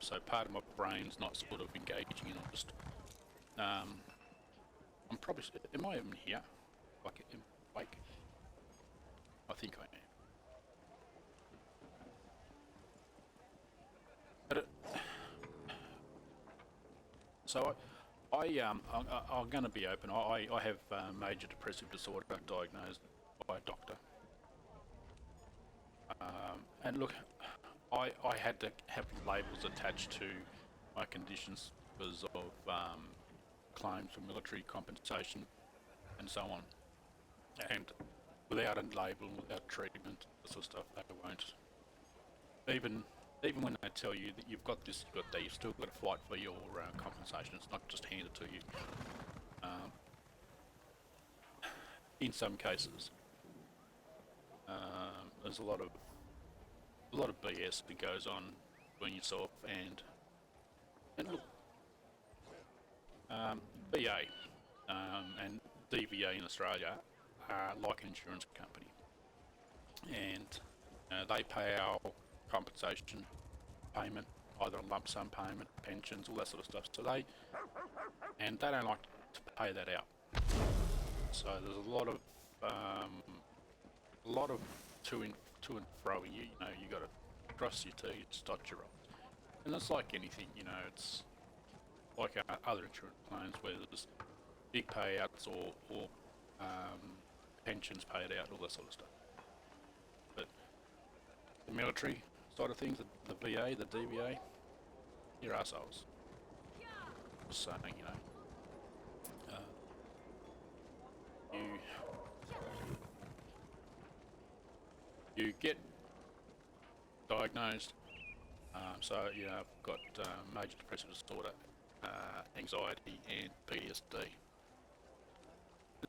so part of my brain's not sort of engaging in it. Just, I'm probably. Am I even here? Like, am I awake? I think I am. But so I'm going to be open. I have major depressive disorder diagnosed by a doctor. And look, I had to have labels attached to my conditions because of claims for military compensation and so on. And without a label, without treatment, this sort of stuff, they won't. Even when they tell you that you've got this, you've got that, you've still got to fight for your compensation. It's not just handed to you. In some cases, there's a lot of BS that goes on between yourself and look, BA and DVA in Australia are like an insurance company, and they pay our compensation payment, either a lump sum payment, pensions, all that sort of stuff. So they don't like to pay that out. So there's a lot of to and fro. You know, you got to cross your T's, dot your I's, and it's like anything. You know, it's like other insurance plans where there's big payouts or pensions paid out, all that sort of stuff. But the military side of things, the VA, the DVA, you're arseholes. Just saying, you know. You get diagnosed, so you know, I've got major depressive disorder, anxiety and PTSD.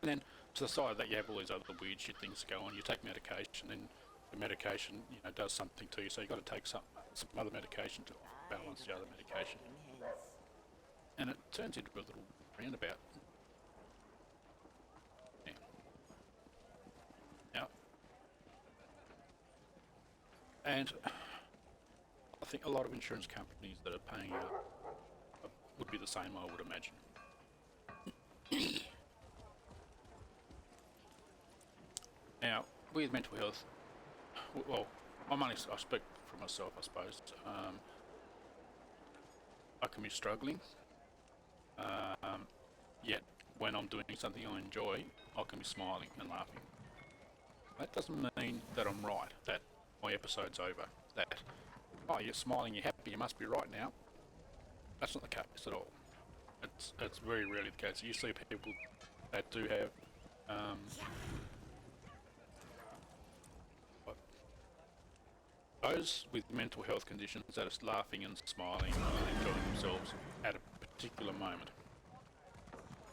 And then to the side of that you have all these other weird shit things that go on. You take medication and the medication, you know, does something to you, so you've got to take some other medication to balance the other medication. And it turns into a little roundabout. Yeah. Now, and I think a lot of insurance companies that are paying out would be the same, I would imagine. Now, with mental health, well, I speak for myself, I suppose. I can be struggling, yet when I'm doing something I enjoy, I can be smiling and laughing. That doesn't mean that I'm right, that my episode's over, that, oh, you're smiling, you're happy, you must be right now. That's not the case at all. It's very rarely the case. You see people that do have those with mental health conditions that are laughing and smiling and enjoying themselves at a particular moment.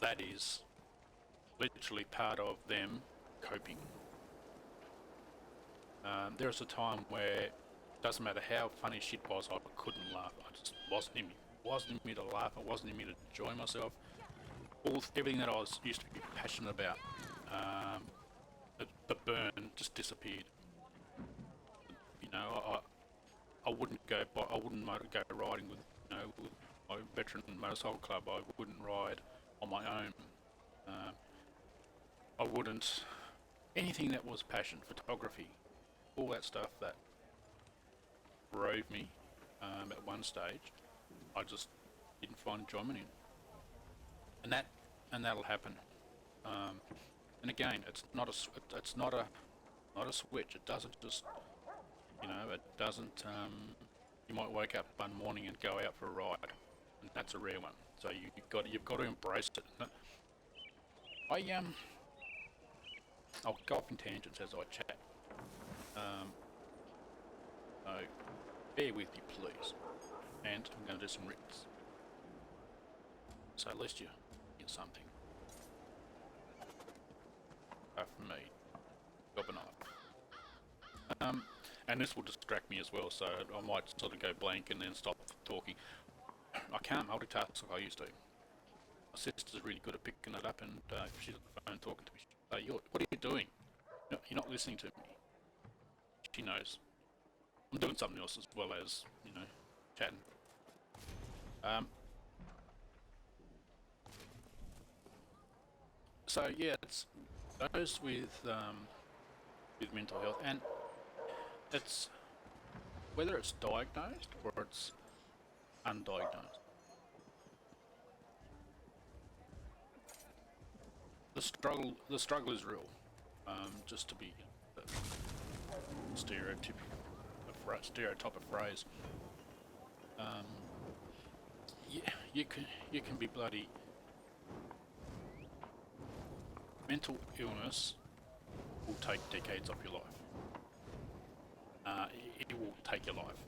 That is literally part of them coping. There was a time where it doesn't matter how funny shit was, I couldn't laugh. I just wasn't in me. It wasn't in me to laugh. It wasn't in me to enjoy myself. Everything that I was used to be passionate about, the burn just disappeared. You know, I wouldn't go riding with, you know, with my veteran motorcycle club. I wouldn't ride on my own. I wouldn't, anything that was passion, photography, all that stuff that drove me at one stage, I just didn't find enjoyment in, and that'll happen. And again, it's not a switch. It doesn't just, you know, it doesn't. You might wake up one morning and go out for a ride, and that's a rare one. So you've got to embrace it. I'll go off in tangents as I chat. So bear with me, please. And I'm going to do some rips. So at least you get something. From me, job and I. And this will distract me as well, so I might sort of go blank and then stop talking. I can't multitask like I used to. My sister's really good at picking it up, and if she's on the phone talking to me, she'll say, what are you doing? You're not listening to me. She knows. I'm doing something else as well as, you know, chatting. Um, so yeah, it's those with mental health, and it's whether it's diagnosed or it's undiagnosed. The struggle is real. Just to be a stereotype of phrase. Um, you can be bloody mental illness will take decades of your life. It will take your life.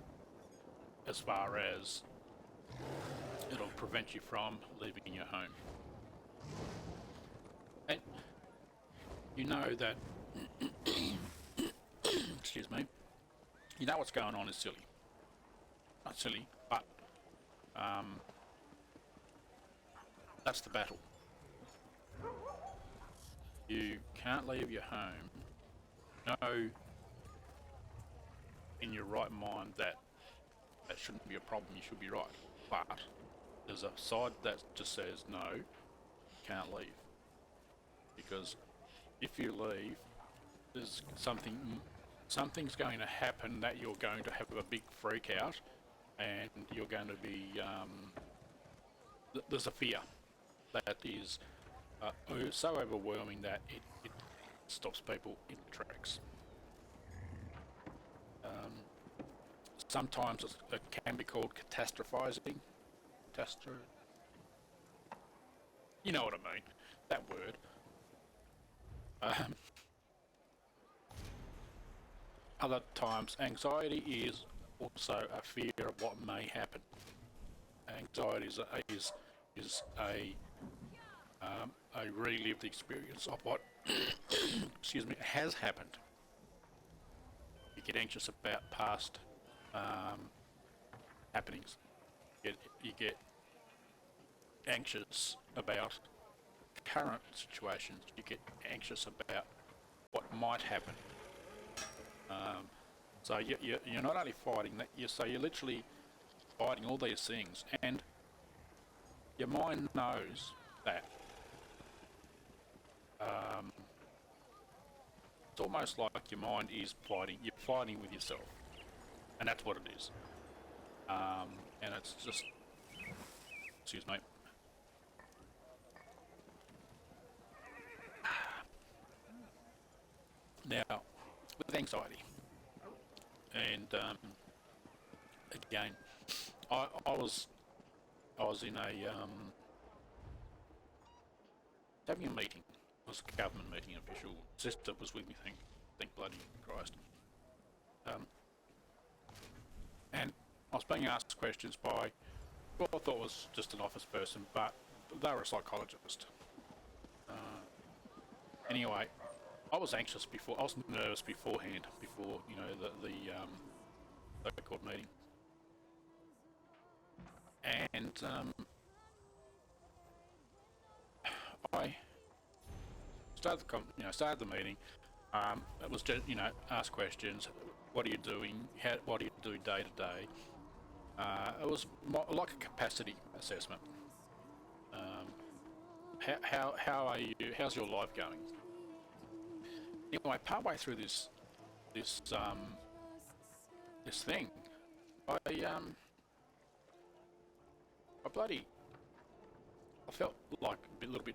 As far as it'll prevent you from leaving your home. And you know that, excuse me, you know what's going on is silly. Not silly, but that's the battle. You can't leave your home. Know in your right mind that that shouldn't be a problem, you should be right. But there's a side that just says no, you can't leave. Because if you leave, there's something's going to happen that you're going to have a big freak out, and you're going to be there's a fear that is so overwhelming that it stops people in the tracks. Sometimes it can be called catastrophizing. You know what I mean? That word. Other times, anxiety is also a fear of what may happen. Anxiety is a relived experience of what, excuse me, has happened. You get anxious about past happenings. You get anxious about current situations. You get anxious about what might happen. So you're not only fighting that, you're literally fighting all these things, and your mind knows that. It's almost like your mind is fighting. You're fighting with yourself, and that's what it is. And it's just, excuse me. Now, with anxiety, and again, I was in a having a meeting. It was a government meeting, official. Sister was with me. Thank bloody Christ. And I was being asked questions by what I thought was just an office person, but they were a psychologist. Anyway, I was anxious before. I was nervous beforehand, before the court meeting, and I started the meeting. It was just ask questions. What are you doing? What do you do day to day? It was like a capacity assessment. How are you? How's your life going? Anyway, partway through this thing, I felt like a little bit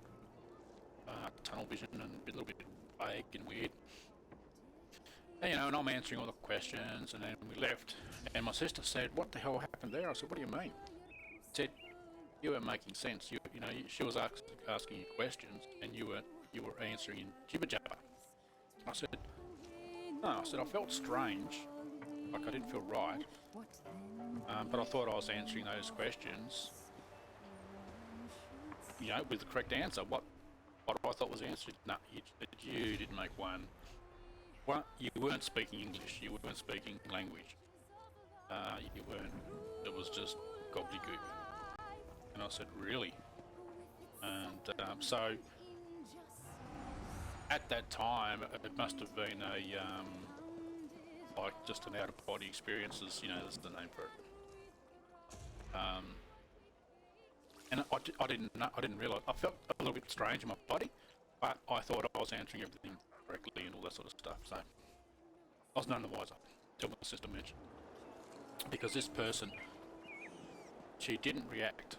tunnel vision and a little bit vague and weird. And, and I'm answering all the questions, and then we left. And my sister said, "What the hell happened there?" I said, "What do you mean?" She said, "You weren't making sense. She was asking you questions, and you were answering in jibber jabber." I said, "No." I said, "I felt strange, like I didn't feel right, but I thought I was answering those questions, with the correct answer. What I thought was answered. No, you didn't make one. Well, you weren't speaking English. You weren't speaking language. You weren't. It was just gobbledygook." And I said, "Really?" And so at that time, it must have been like just an out-of-body experience. There's the name for it. And I didn't know, I didn't realise. I felt a little bit strange in my body, but I thought I was answering everything correctly and all that sort of stuff. So I was none the wiser till my sister mentioned, because this person, she didn't react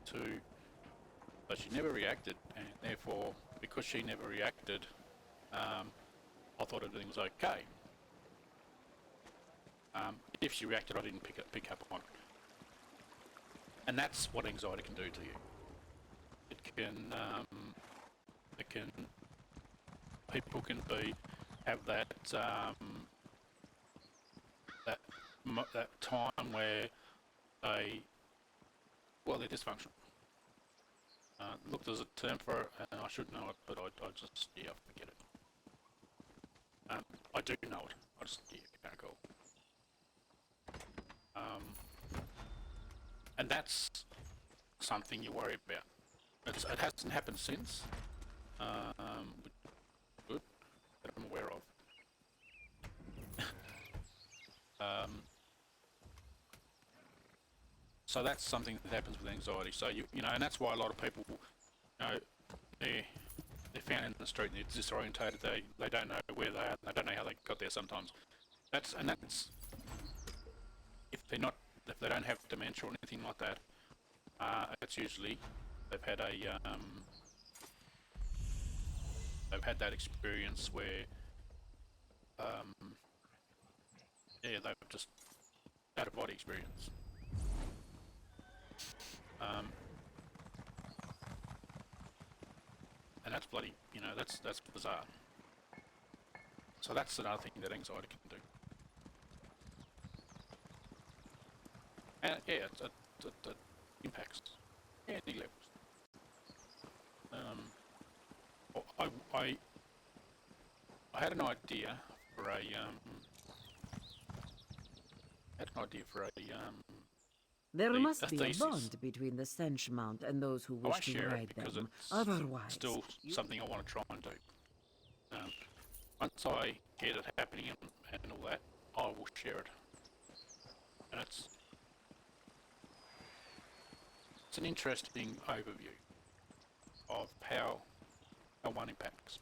to, but she never reacted, and therefore, because she never reacted, I thought everything was okay. If she reacted, I didn't pick up on it. And that's what anxiety can do to you. People can have that that time where they're dysfunctional. Look, there's a term for it, and I should know it, but I just forget it. I do know it. I just can't recall. And that's something you worry about. It hasn't happened since. Good, that I'm aware of. So that's something that happens with anxiety. So you know, and that's why a lot of people, they're found in the street and they're disorientated. They don't know where they are. They don't know how they got there. Sometimes that's if they don't have dementia or anything like that. It's usually they've had that experience where they've just out of body experience. And that's bloody, that's bizarre. So that's another thing that anxiety can do. And it impacts any levels. I had an idea for a There must be a thesis. bond between the Sench Mount and those who I wish won't to share it ride because them. it's Otherwise, still something I want to try and do. Once I get it happening and all that, I will share it. And it's an interesting overview of how one impacts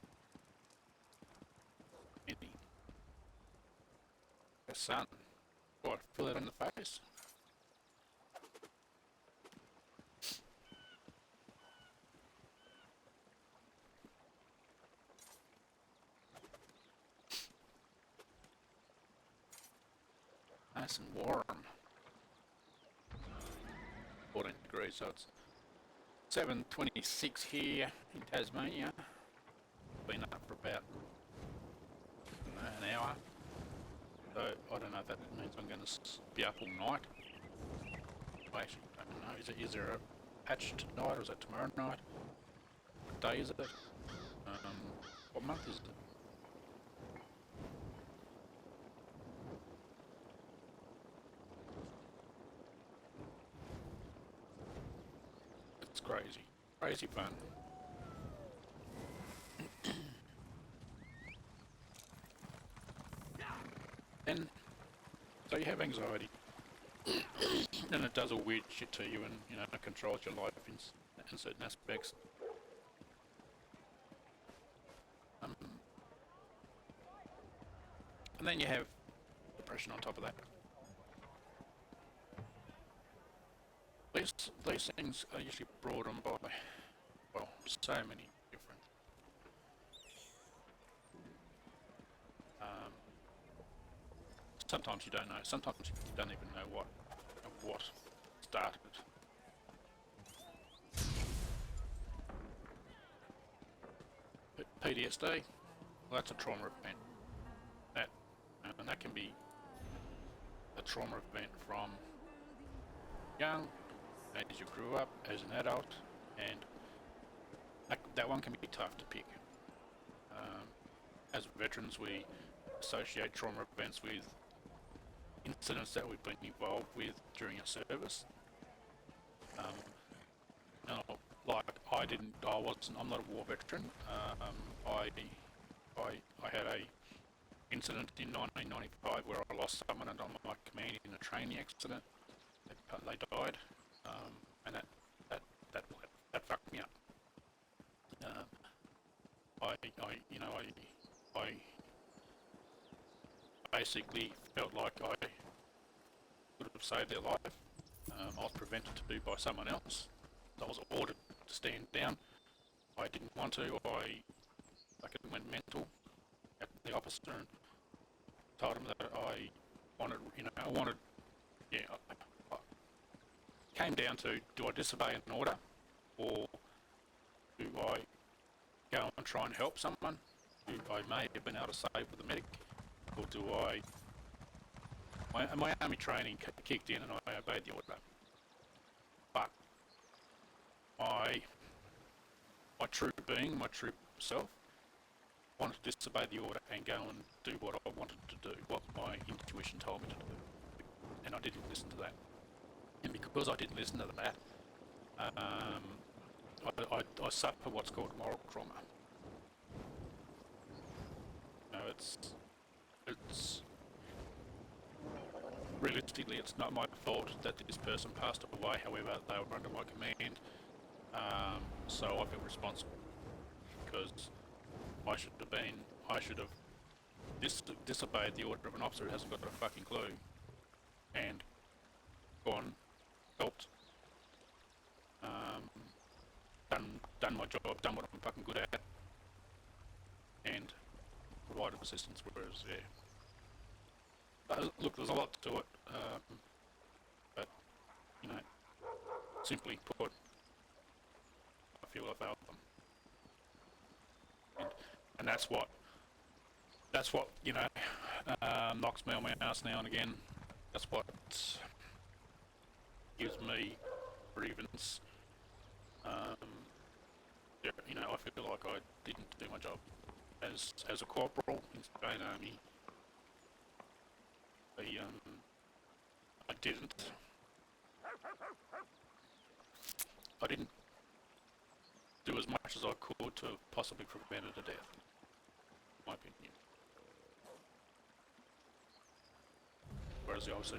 any. A sun, what, feel it in the face? Nice and warm. 14 degrees, so it's 7:26 here in Tasmania. Been up for about an hour. So I don't know if that means I'm going to be up all night. I actually don't know. Is there a patch tonight or is it tomorrow night? What day is it? What month is it? It's crazy. Crazy fun. And so you have anxiety, and it does all weird shit to you, and it controls your life in certain aspects. And then you have depression on top of that. These things are usually brought on by, well, so many different sometimes you don't know. Sometimes you don't even know what started. But PTSD, well, that's a trauma event. And that can be a trauma event from young, as you grew up, as an adult, and that one can be tough to pick. As veterans, we associate trauma events with incidents that we've been involved with during our service. I'm not a war veteran. I had a incident in 1995 where I lost someone under my command in a training accident. They died, and that fucked me up. I basically felt like I would have saved their life. I was prevented to by someone else. I was ordered to stand down. I didn't want to. I went mental at the officer and told him that I wanted, yeah, I came down to, do I disobey an order, or do I go and try and help someone who I may have been able to save with the medic, or do my army training kicked in and I obeyed the order. But my true being, my true self, wanted to disobey the order and go and do what I wanted to do, what my intuition told me to do. And I didn't listen to that. And because I didn't listen to that, I suffer what's called moral trauma. You know, it's realistically, it's not my fault that this person passed away. However, they were under my command, so I feel responsible because I should have disobeyed the order of an officer who hasn't got a fucking clue, and gone, helped, done my job, done what I'm fucking good at, and provided assistance. Whereas, look, there's a lot to it, but you know, simply put, I feel I failed them, and that's what knocks me on my ass now and again. That's what gives me grievance. I feel like I didn't do my job as a corporal in the Australian Army. I didn't do as much as I could to have possibly prevented a death, in my opinion. Whereas the officer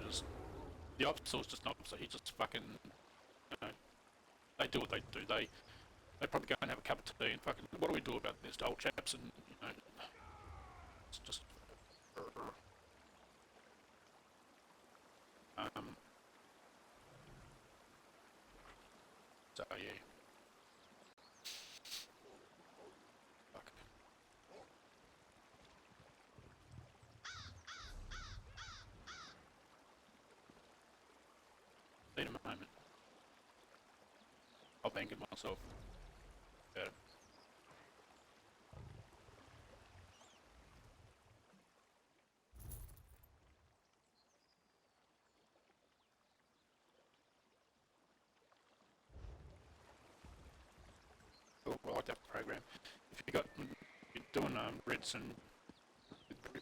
was just an officer. He just fucking, they do what they do. They probably go and have a cup of tea and fucking, what do we do about this, old chaps? And it's just. So yeah. Fuck. Need a moment. I'll bank it myself. Better. I like that program. If you're doing Reds and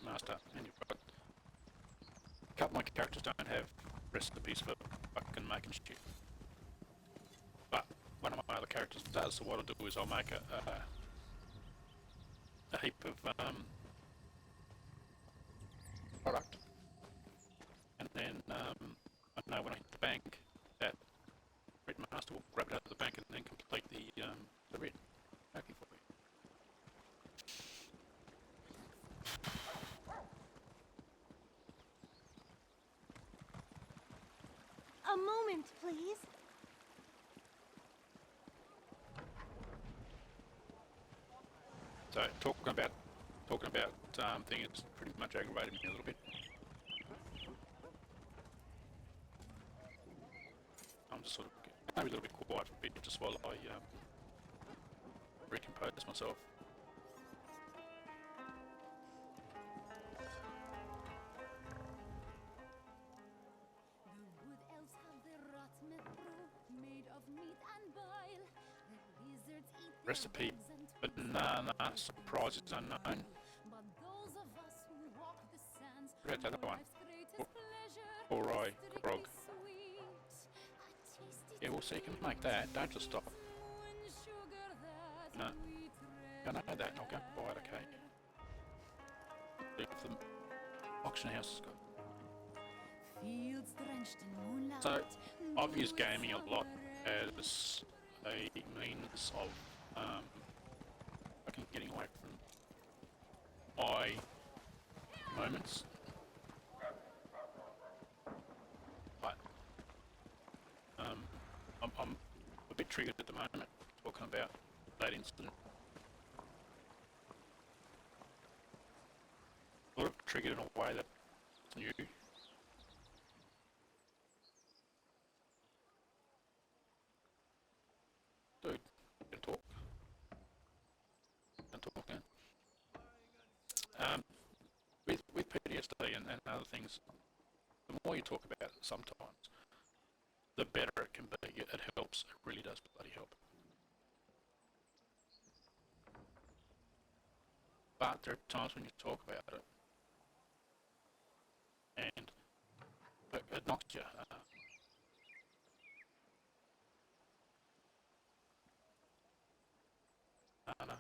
Master, and you've got a couple of my characters don't have recipes for fucking making shit, but one of my other characters does. So what I'll do is I'll make a heap of product, and then I know when I hit the bank that Red Master will grab it out of the bank and then complete the red packing for me. A moment, please. So talking about thing, it's pretty much aggravated me a little bit. I'm just sort of maybe a little bit quiet for a bit, just while I recompose myself. The wood elves have their rot brew made of meat and bile. The lizards eat their Recipe bugs and banana surprise is unknown. but those of us who walk the sands Read that know one. life's greatest pleasure Or I is strictly grog. sweet. A tasty Yeah, well, so you can make that. Don't just stop. when sugar that No. we I know that. I'll go buy it. Okay. See if the auction house has got. fields drenched in moonlight. So I've used gaming a lot as a means of fucking getting away from my moments. But I'm a bit triggered at the moment talking about that incident. Sort of triggered in a way that's new. Dude, can talk. Can talk now. With PTSD and other things, the more you talk about it sometimes, the better it can be. It helps. It really does bloody help. But there are times when you talk about it and it knocks you. Banana.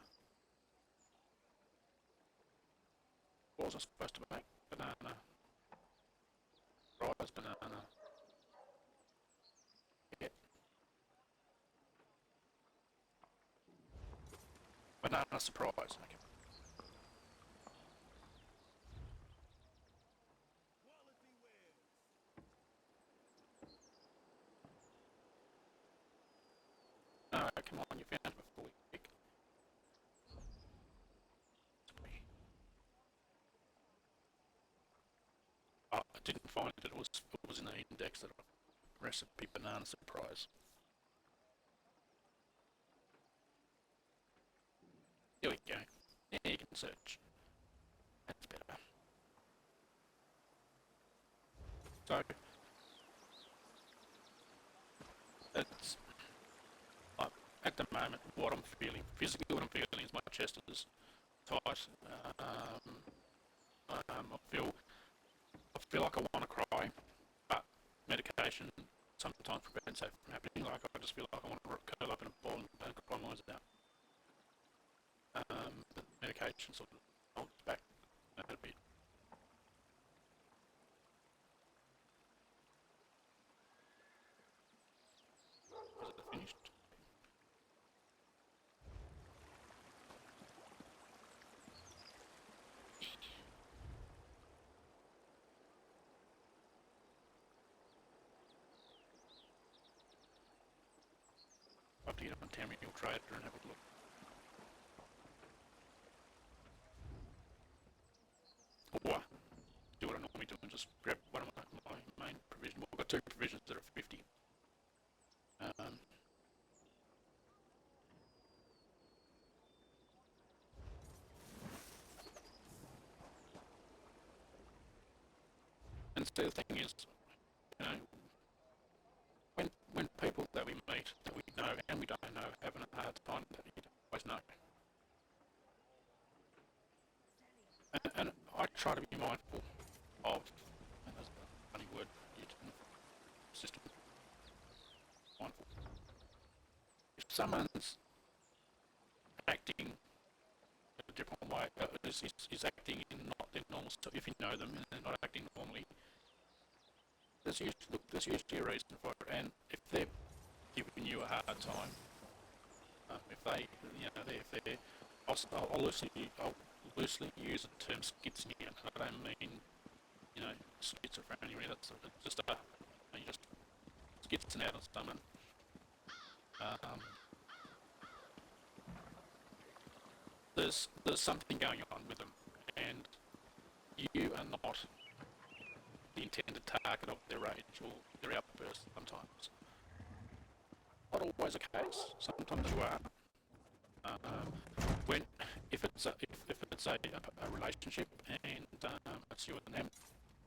What was I supposed to make? Banana. Fries, banana. Yeah. Banana surprise. Okay. No, come on, you found it before we pick. Oh, I didn't find it. It was in the index that recipe banana surprise. Here we go. Yeah, you can search. That's better. So it's at the moment what I'm feeling. Physically, what I'm feeling is my chest is tight. I feel like I want to cry, but medication sometimes prevents that from happening. Like I just feel like I want to curl up in a ball and cry my eyes out. But medication sort of holds back a bit. Is it finished? I have to get on Tamriel Trader and have a look. Or do what I normally do and just grab one of my main provisions. Well, I've got two provisions that are 50. And the other thing is, you know, when people that we meet, that we know and we don't know, having a hard time, that you always know. And I try to be mindful of, and that's a funny word used in the system, mindful. If someone's acting a different way, is acting in not their normal stuff, if you know them and they're not acting normally, there's usually a reason for it. And if they're giving you a hard time, if they, you know, if they're, I'll loosely use the term schizophrenia. I don't mean, you know, schizophrenia. That's just you just schizzing out on someone. There's something going on with them, and you are not the intended target of their rage or their outburst. Sometimes, not always the case. Sometimes you are. If it's a relationship and it's you and them,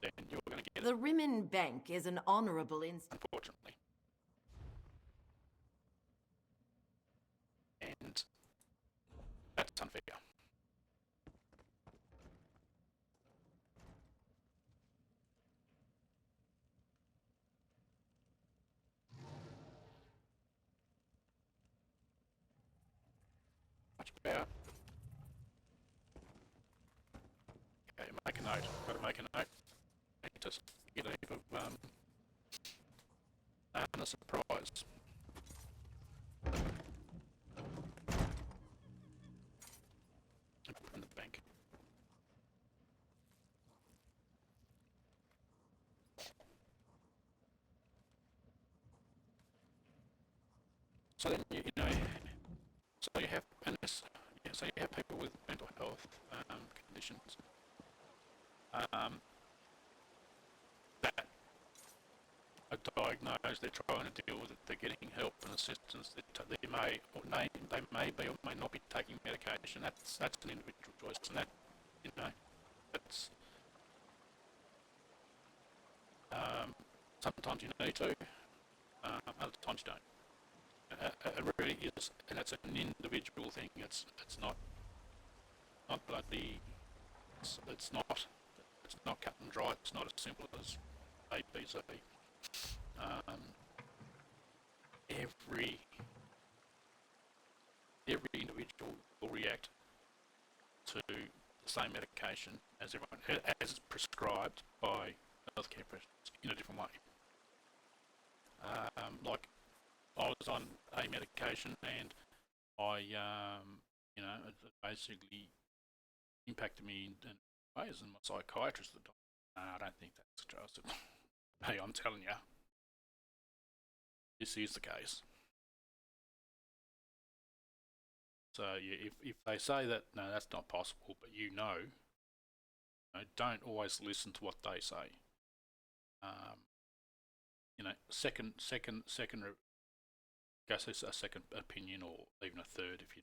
then you're going to get The Rimmen Bank is an honorable unfortunately. And that's unfair. Much about. Okay, make a note. Got to make a note. Just get a heap of a surprise. So then so you have so you have people with mental health conditions that are diagnosed. They're trying to deal with it. They're getting help and assistance. They may be or may not be taking medication. That's an individual choice, and that that's sometimes you need to, other times you don't. It really is, and that's an individual thing. It's not bloody. It's not cut and dry. It's not as simple as A, B, C. Every individual will react to the same medication as everyone, as prescribed by healthcare professionals in a different way. Like I was on a medication and it basically impacted me in ways, and my psychiatrist at the time, I don't think that's true. I said, hey, I'm telling you, this is the case. So if they say that, no, that's not possible, but don't always listen to what they say. Second, guess it's a second opinion or even a third if you.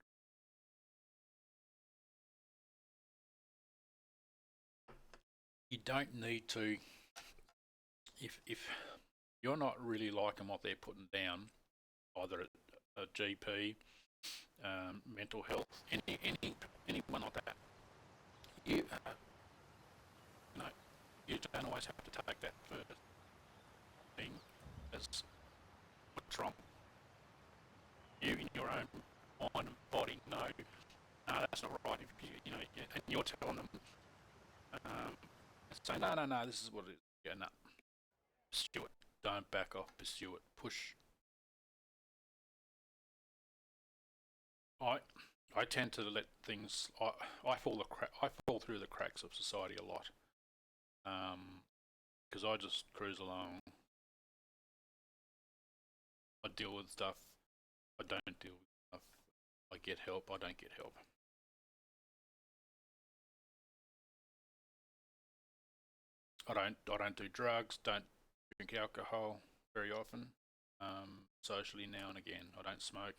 You don't need to, if you're not really liking what they're putting down, either a GP, mental health, anyone like that, you don't always have to take that first thing as what's wrong. You in your own mind and body know, no, that's not right. If and you're telling them, say, no, this is what it is. Yeah, no, pursue it. Don't back off. Pursue it. Push. I tend to let things. I fall through the cracks of society a lot. Because I just cruise along. I deal with stuff. I don't deal with stuff. I get help. I don't get help. I don't do drugs. Don't drink alcohol very often. Socially now and again. I don't smoke.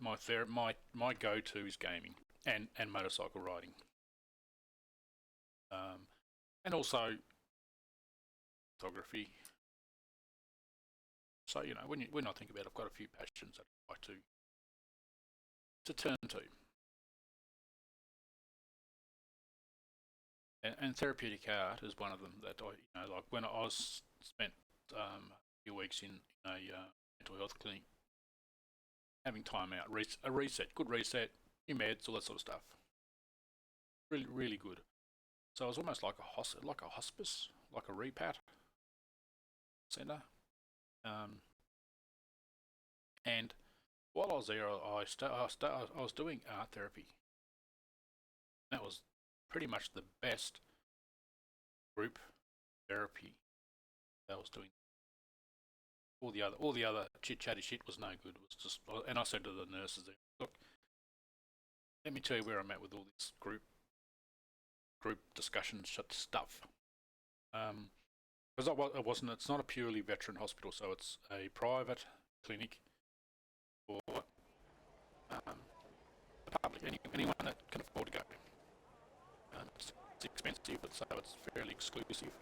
My go-to is gaming and motorcycle riding. And also photography. So when I think about it, I've got a few passions that I like to turn to. And therapeutic art is one of them that like when I spent a few weeks in a mental health clinic, having time out, a reset, good reset, new meds, all that sort of stuff. Really, really good. So it was almost like a hospice, like a repat centre. And while I was there, I was doing art therapy. That was pretty much the best group therapy that I was doing. All the other chit chatty shit was no good. It was just, and I said to the nurses there, look, let me tell you where I'm at with all this group discussion stuff. Because it's not a purely veteran hospital, so it's a private clinic for the public, anyone that can afford to go. It's expensive, but so it's fairly exclusive.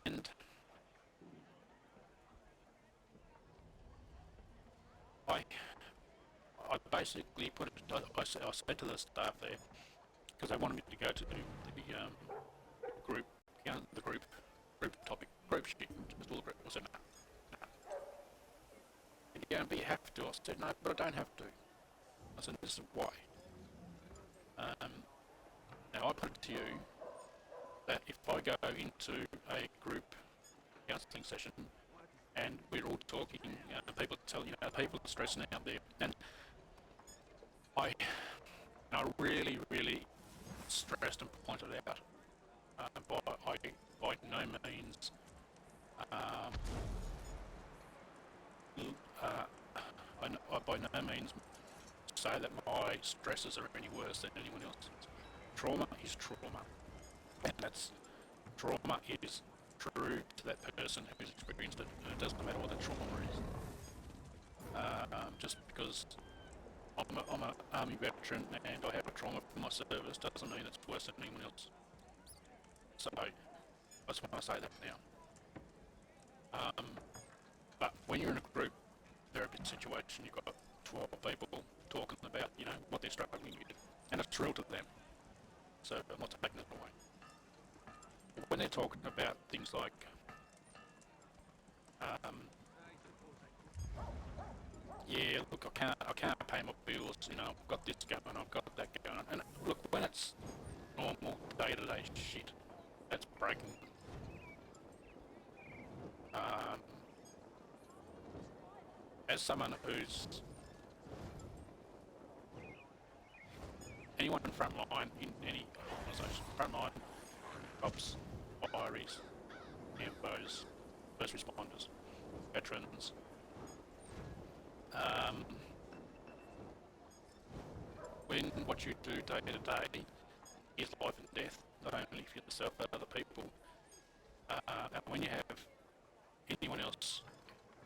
And I basically put it. I said to the staff there, because they wanted me to go to the group, the group topic, group shit, just all the group. I said no. Yeah, but you have to. I said no, but I don't have to. I said this is why. Now I put it to you that if I go into a group counselling session and we're all talking, people telling people are stressing out there, and I really, really stressed and pointed out By no means I by no means say that my stresses are any worse than anyone else's. Trauma is trauma, and that's trauma is true to that person who's experienced it, and it doesn't matter what the trauma is. Just because I'm an army veteran and I have a trauma from my service doesn't mean it's worse than anyone else. So I just want to say that now. But when you're in a group therapy situation, you've got 12 people talking about, what they're struggling with, and it's real to them. So I'm not taking it away. But when they're talking about things like, yeah, look, I can't pay my bills, I've got this going on, I've got that going on, and look, when it's normal day-to-day shit, that's breaking. As someone who's anyone in front line in any organisation, front line, cops, fireys, EMPOs, first responders, veterans, when what you do day to day is life and death, not only for yourself but other people, and when you have anyone else,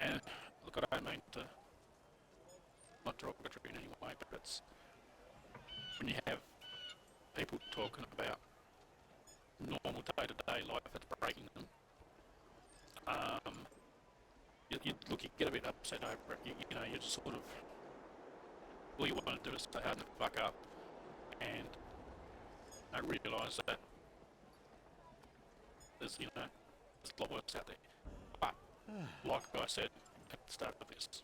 and look, I don't mean to, not derogatory in any way, but it's when you have people talking about normal day-to-day life that's breaking them, you get a bit upset over it. You just sort of, all you want to do is stay hard and fuck up, and I realise that there's a lot worse out there. But like I said at the start of this,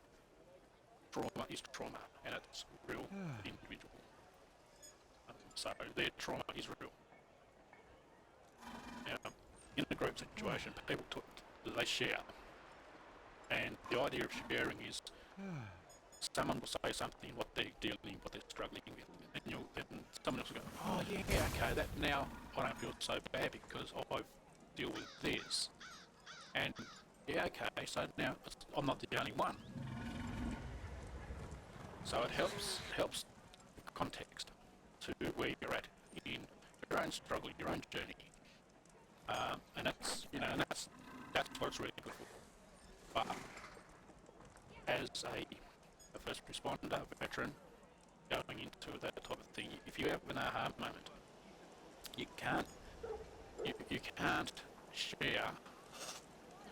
trauma is trauma, and it's real individual. So their trauma is real. Now, in a group situation, people they share, and the idea of sharing is someone will say something, what they're dealing, what they're struggling with, and then someone else will go, oh yeah, okay, that now I don't feel so bad because I deal with this, and yeah, okay, so now I'm not the only one. So it helps context to where you're at in your own struggle, your own journey, and that's that's what it's really good for. But as a first responder, veteran, going into that type of thing, if you have an aha moment, you can't share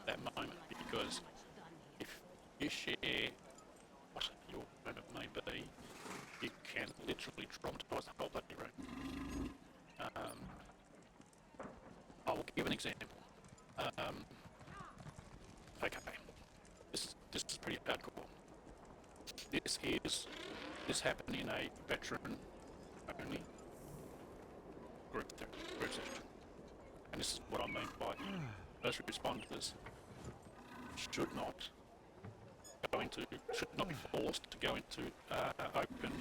that moment, because if you share what your moment may be, you can literally traumatise the whole bloody room. I will give an example. Okay, this is pretty hardcore. This happened in a veteran only group session, and this is what I mean by first responders should not be forced to go into open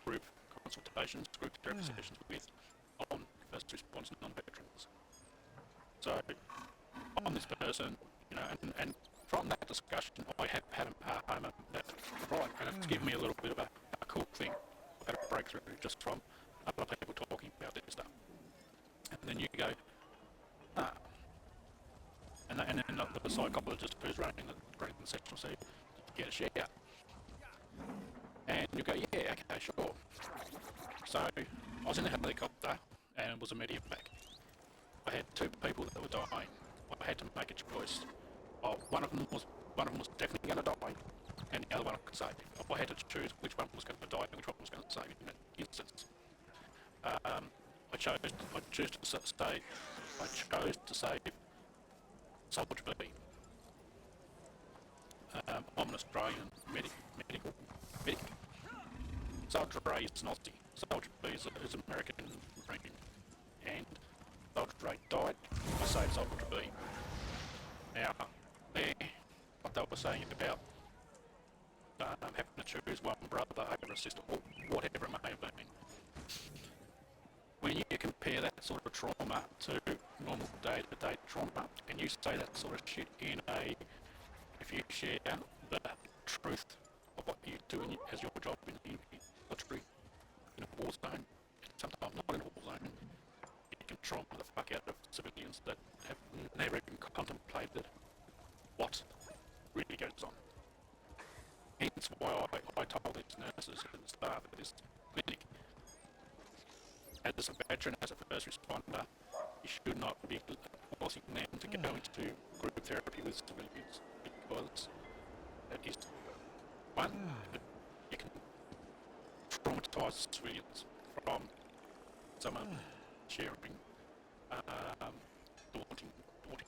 group consultations, group therapy sessions with first responders and non-veterans. So I'm this person, and from that discussion, I have had an aha moment that, right, and it's given me a little bit of a cool thing. I've had a breakthrough just from other people talking about this stuff. And then you go, and then the psychologist who's running the session will say, get a share. And you go, yeah, okay, sure. So I was in a helicopter and was a medevac. I had two people that were dying. I had to make a choice. One of them was definitely going to die, and the other one I could save. I had to choose which one was going to die and which one was going to save in that instance. I chose to save Soldier B. I'm an Australian medical. Soldier A is an Aussie. Soldier B is an American Marine. And Soldier A died. I saved Soldier B. Now, what they were saying about having to choose one brother over a sister, or whatever it may have been. When you compare that sort of trauma to normal day-to-day trauma, and you say that sort of shit if you share the truth of what you do as your job in military, in a war zone, sometimes not in a war zone, it can trauma the fuck out of civilians that have never even contemplated what really goes on. Hence why I told these nurses and staff at this clinic, as a veteran, as a first responder, you should not be forcing them to go into group therapy with civilians, because that is, one, you can traumatise civilians from someone sharing daunting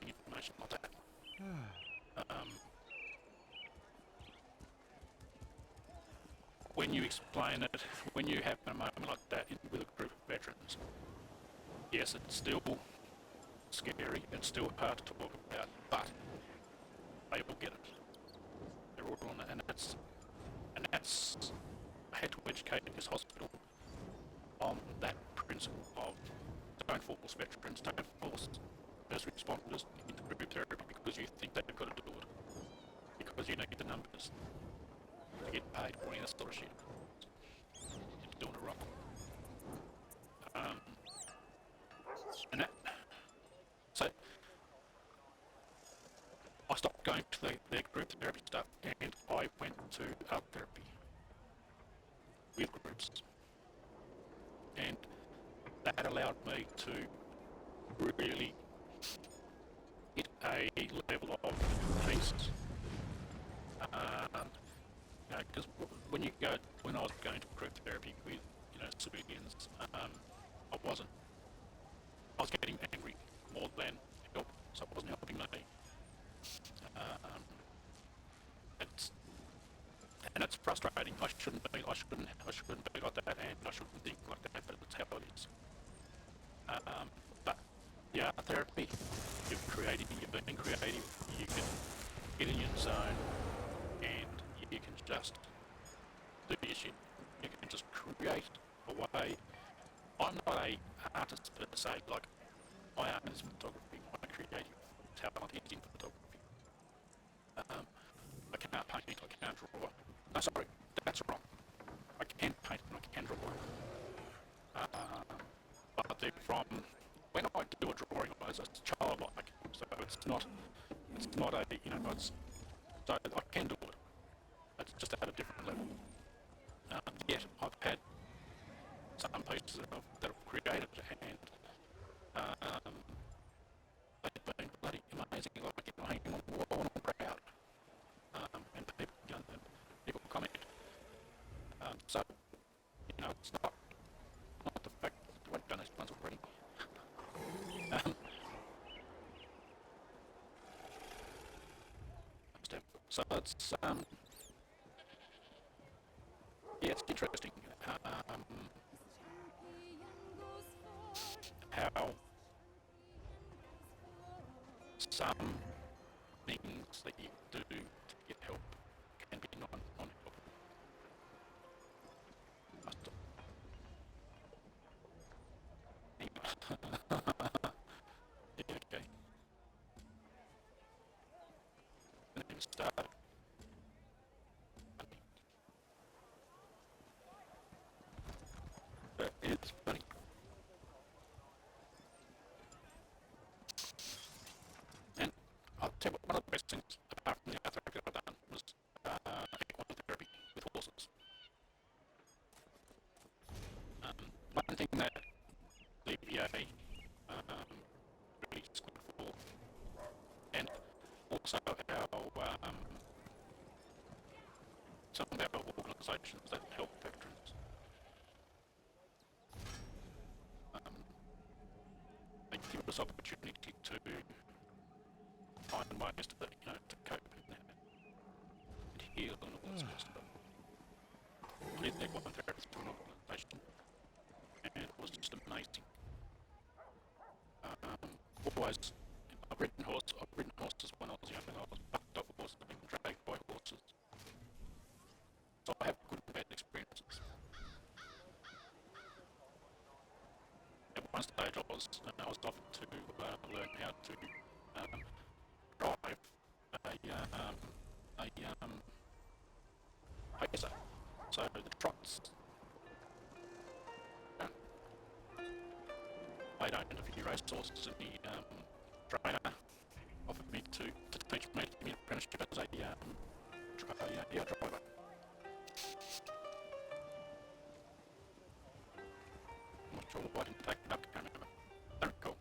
information like that. When you explain it, when you have a moment like that with a group of veterans, yes, it's still scary, it's still hard to talk about, but they all get it. They're all on it, and that's I had to educate this hospital on that principle of don't force veterans, don't force first responders into group therapy because you think they've got to do it, because you need the numbers to get paid for any of that sort of shit. You're doing it wrong. And that, so I stopped going to their group therapy stuff, and I went to art therapy with groups, and that allowed me to really hit a level of peace. Because when I was going to group therapy with civilians, I was getting angry more than help, so it wasn't helping me. It's frustrating. I shouldn't be like that, and I shouldn't think like that, but it's how it is. But yeah, therapy, you're being creative, you can get in your zone, and you can just do your shit. You can just create a way. I'm not an artist per se, like my art is photography, my creative talent is in photography. I can't paint, I can't draw. No, sorry, that's wrong. I can paint and I can draw. But they're from when I do a drawing, it's childlike, so it's not a so I can do it. It's just at a different level. Yet I've had some pieces that I've created, and they've been bloody amazing. Like hanging on the wall, and I'm proud. And people comment. So it's not the fact that I've done these ones already. So it's it's interesting how some things that you do to get help can be non-helpful. Yeah, okay. And then start. But it's funny. And I'll tell you what, one of the best things, apart from the art therapy that I've done, was equine therapy with horses. One thing that the VA really is good for, and also some of our organisations that help veterans, they give us opportunity to find ways to cope and heal and all that sort of stuff. I did equine therapy through an organisation, and it was just amazing. Always, I've ridden horses when I was young, and I was bucked off horses, I've been dragged by horses. So I have good and bad experiences. And one stage I was offered to learn how to drive a pacer. So the trots. I don't interview racehorses, and the trainer offered me to teach me to give me an apprenticeship as a driver. I'm not sure why I didn't take it up. I can't remember. Don't recall.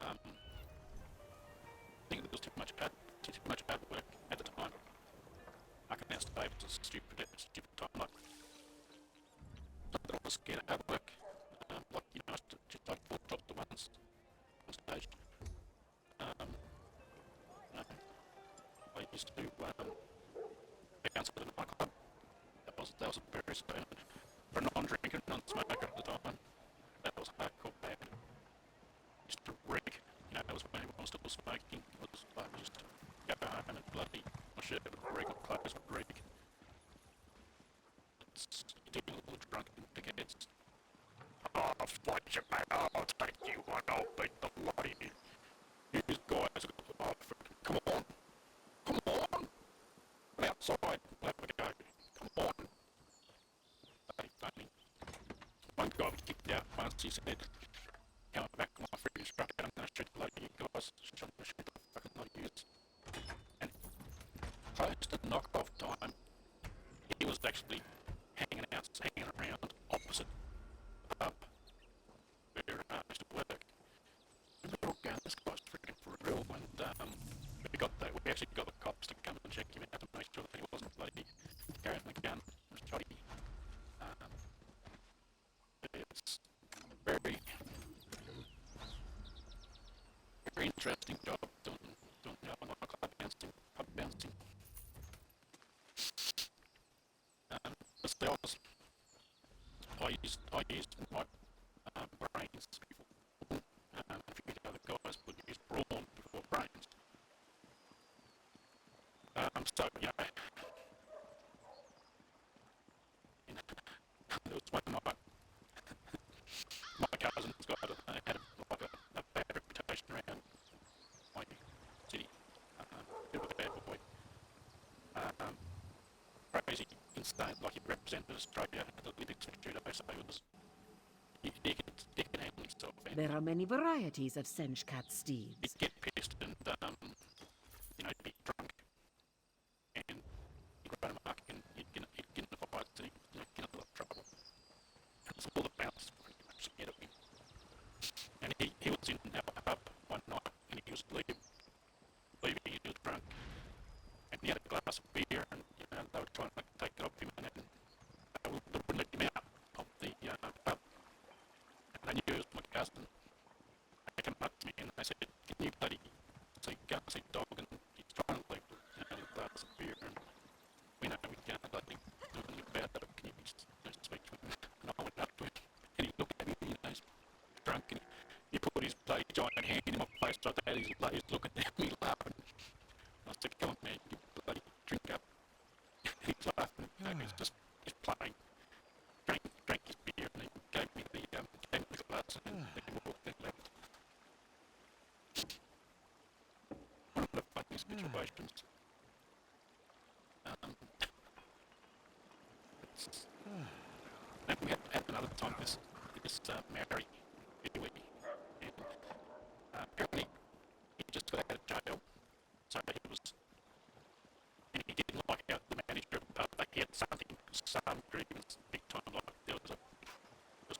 I think there was too much bad work at the time. I can now say it was a stupid time. Like, not that I was scared of hard work. Like, you know, just like full drop the one stage. I used to bounce at the nightclub. That was a very slow. For a non-drinker, non-smoker at the time, that was hardcore bad. Used to reek. You know, that was when everyone was still smoking. It was like just go home and bloody my shirt would reek, my clothes would reek. It's you do little drunken dickheads. Oh, I'll fight you, mate. I'll take you on. I'll beat the lot of you. These guys are come on. Come on. Get outside. Let me go. Come on. Funny. One guy was kicked out once. He said, "Come back on my freaking instructor. I'm going to shoot the lot of you guys. I'm going to shoot the fucking lot of yous." And close to knock-off time, he was actually hanging around opposite the pub where I used to work. And we were all going, this guy's freaking for real. And we actually got the cops to come and check him out to make sure that he wasn't bloody carrying the gun. It was shoddy. It's very, very interesting job doing nightclub bouncing, pub bouncing. But I used my brains before. A few other guys would use brawn before brains. So yeah, there was one night. My cousin's had a bad reputation around my city. Bit of a bad boy. Crazy, insane, like he represented Australia at the Olympics for judo, so it was he could handle himself. There are many varieties of Senchkat steeds. He'd get pissed and you know, be drunk, and he'd run amok, and he'd get in the fights, and he'd get in a lot of trouble. And so all the bouncers were pretty much scared of him. And he was in our pub one night, and he was leaving, he was drunk, and he had a glass of beer, and you know, they were trying to take it off him, and they wouldn't let him out of the pub. And they knew it was my cousin. They came up to me and they said, "Can you bloody say dog?" And he's trying to leave, you know, a glass of beer, and we know we can't bloody do anything about it, but can you just speak to him? And I went up to him, and he looked at me, you know, he's drunk, and he put his bloody giant hand in my face like that. He's looking at me laughing. I said, "Come on, man, you bloody drink up." He's laughing, you know, he's playing. Drank his beer, and he gave me the glass, and then he walked and left. One of the funniest situations. And we had another time this Mary, and apparently he just got out of jail, so he was, and he didn't like how the manager of the pub, like he had some grievance big time, like there was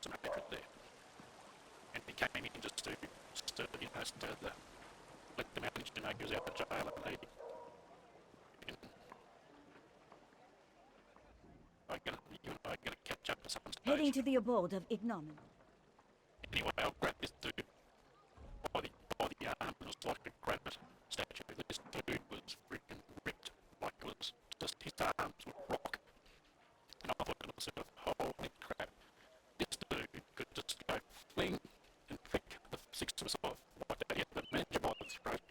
some hatred there, and he came in just to let the manager know he was out of jail, and you and I are gonna catch up at some stage. Heading to the abode of ignominy. Anyway, I'll grab this dude by the arm, and it was like a granite statue. This dude was freaking ripped, like it was just his arms were rock. And I thought to myself, holy crap, this dude could just go fling and flick the six of us off like that. He had the manager by the throat,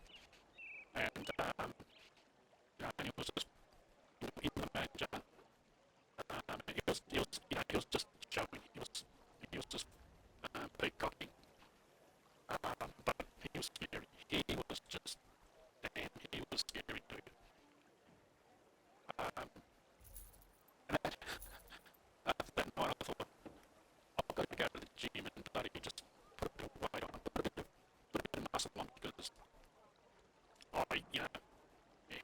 and you know, and he was just in the manager. He was, you know, he was just showing. He was just peacocking. But he was scary. He was just, damn, he was scary, dude. And after that night, I thought, I've got to go to the gym and bloody just put a bit of weight on, put a bit of muscle on, because you know, he,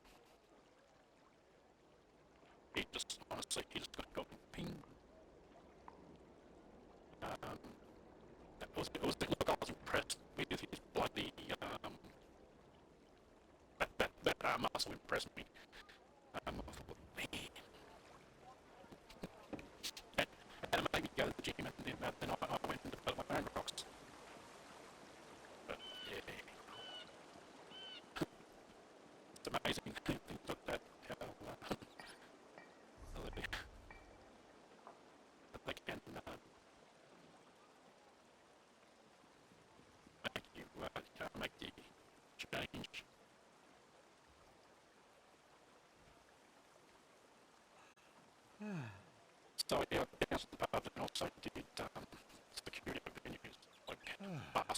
he just, honestly, he just got ping. Look, I was impressed with his bloody, that muscle impressed me. I thought, man, and it made me go to the gym, and then I went and developed my own rocks. But yeah, it's amazing things like that, how they can make you, make the change. So yeah, I bounced the pub and also did security venues like basketball